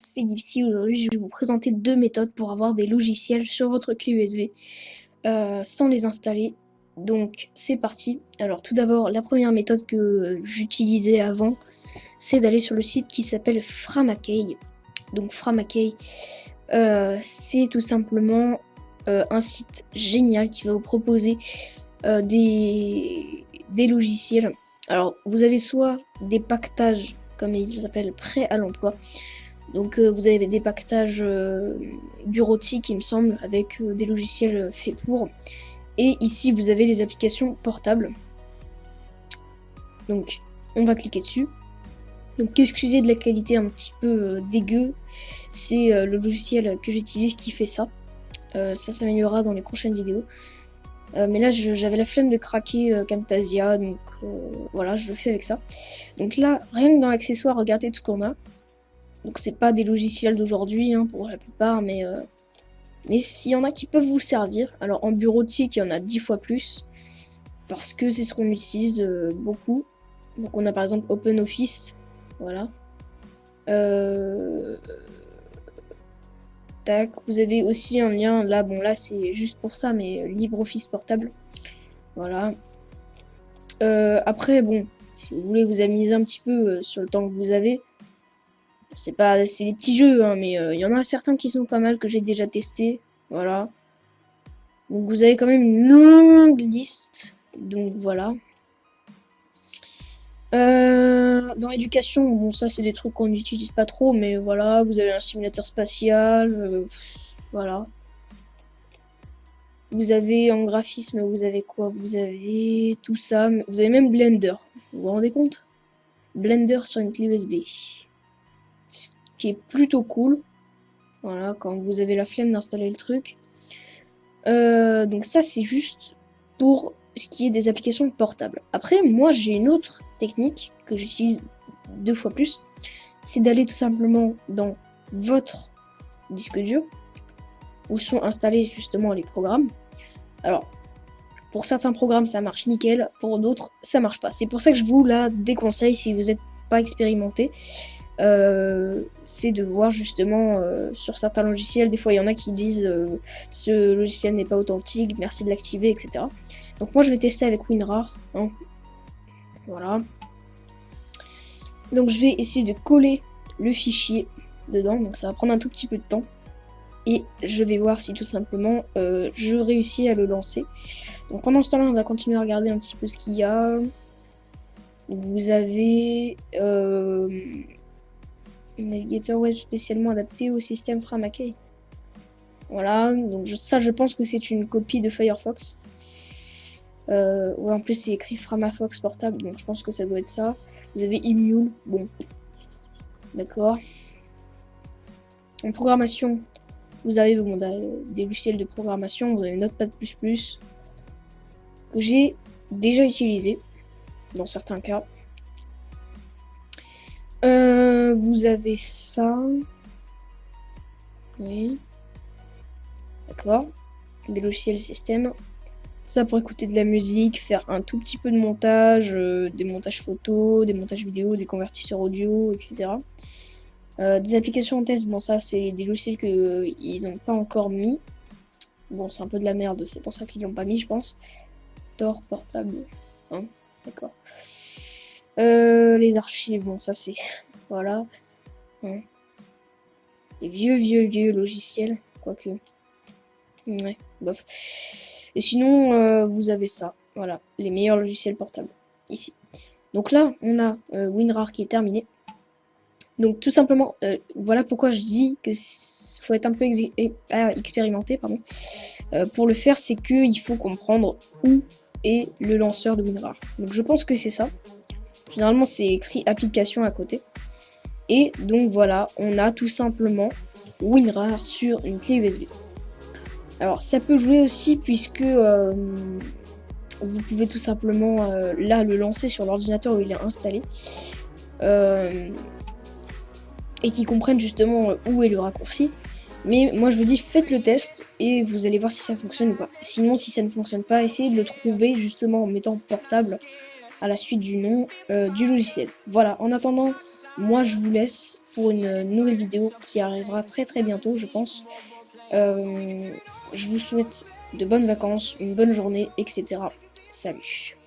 c'est Gipsy. Aujourd'hui, je vais vous présenter deux méthodes pour avoir des logiciels sur votre clé USB sans les installer. Donc, c'est parti. Alors, tout d'abord, la première méthode que j'utilisais avant, c'est d'aller sur le site qui s'appelle Framakey. Donc, Framakey, c'est tout simplement un site génial qui va vous proposer des logiciels. Alors, vous avez soit des packages, comme ils s'appellent, prêts à l'emploi. Donc vous avez des packages bureautiques, il me semble, avec des logiciels faits pour. Et ici, vous avez les applications portables. Donc, on va cliquer dessus. Donc, excusez de la qualité un petit peu dégueu. C'est le logiciel que j'utilise qui fait ça. Ça s'améliorera dans les prochaines vidéos. Mais là, j'avais la flemme de craquer Camtasia. Donc, voilà, je le fais avec ça. Donc là, rien que dans l'accessoire, regardez tout ce qu'on a. Donc c'est pas des logiciels d'aujourd'hui hein, pour la plupart, mais s'il y en a qui peuvent vous servir. Alors en bureautique, il y en a 10 fois plus, parce que c'est ce qu'on utilise beaucoup. Donc on a par exemple OpenOffice, voilà. Tac, vous avez aussi un lien, là, bon là c'est juste pour ça, mais LibreOffice portable, voilà. Après, bon, si vous voulez vous amuser un petit peu sur le temps que vous avez, c'est des petits jeux, hein, mais il y en a certains qui sont pas mal que j'ai déjà testé, voilà. Donc vous avez quand même une longue liste, donc voilà. Dans l'éducation, bon ça c'est des trucs qu'on n'utilise pas trop, mais voilà, vous avez un simulateur spatial, voilà. Vous avez en graphisme, vous avez quoi? Vous avez tout ça, vous avez même Blender, vous vous rendez compte? Blender sur une clé USB. Ce qui est plutôt cool. Voilà, quand vous avez la flemme d'installer le truc. Donc ça, c'est juste pour ce qui est des applications portables. Après, moi, j'ai une autre technique que j'utilise 2 fois plus. C'est d'aller tout simplement dans votre disque dur, où sont installés justement les programmes. Alors, pour certains programmes, ça marche nickel. Pour d'autres, ça marche pas. C'est pour ça que je vous la déconseille si vous n'êtes pas expérimenté. C'est de voir justement sur certains logiciels, des fois il y en a qui disent ce logiciel n'est pas authentique, merci de l'activer, etc. Donc moi je vais tester avec WinRAR, hein. Voilà. Donc je vais essayer de coller le fichier dedans, donc ça va prendre un tout petit peu de temps. Et je vais voir si tout simplement je réussis à le lancer. Donc pendant ce temps là on va continuer à regarder un petit peu ce qu'il y a. Vous avez un navigateur web spécialement adapté au système Framakey. Voilà, donc ça je pense que c'est une copie de Firefox. Ouais, en plus c'est écrit Framafox portable, donc je pense que ça doit être ça. Vous avez Immule, bon. D'accord. En programmation, vous avez bon, des logiciels de programmation, vous avez Notepad++, que j'ai déjà utilisé, dans certains cas. Vous avez ça. Oui. D'accord. Des logiciels système. Ça pour écouter de la musique, faire un tout petit peu de montage, des montages photos, des montages vidéo, des convertisseurs audio, etc. Des applications en test, bon ça c'est des logiciels qu'ils n'ont pas encore mis. Bon c'est un peu de la merde, c'est pour ça qu'ils l'ont pas mis je pense. Tor portable. Hein, d'accord. Les archives, bon ça c'est... Voilà. Hein. Les vieux logiciels, quoique. Ouais, bof. Et sinon, vous avez ça. Voilà, les meilleurs logiciels portables. Ici. Donc là, on a WinRAR qui est terminé. Donc tout simplement, voilà pourquoi je dis que faut être un peu expérimenté, pardon. Pour le faire, c'est qu'il faut comprendre où est le lanceur de WinRAR. Donc je pense que c'est ça. Généralement, c'est écrit application à côté. Et donc voilà, on a tout simplement WinRAR sur une clé USB. Alors ça peut jouer aussi puisque vous pouvez tout simplement là le lancer sur l'ordinateur où il est installé. Et qui comprennent justement où est le raccourci. Mais moi je vous dis faites le test et vous allez voir si ça fonctionne ou pas. Sinon si ça ne fonctionne pas, essayez de le trouver justement en mettant portable à la suite du nom du logiciel. Voilà, en attendant, moi je vous laisse pour une nouvelle vidéo qui arrivera très très bientôt, je pense. Je vous souhaite de bonnes vacances, une bonne journée, etc. Salut.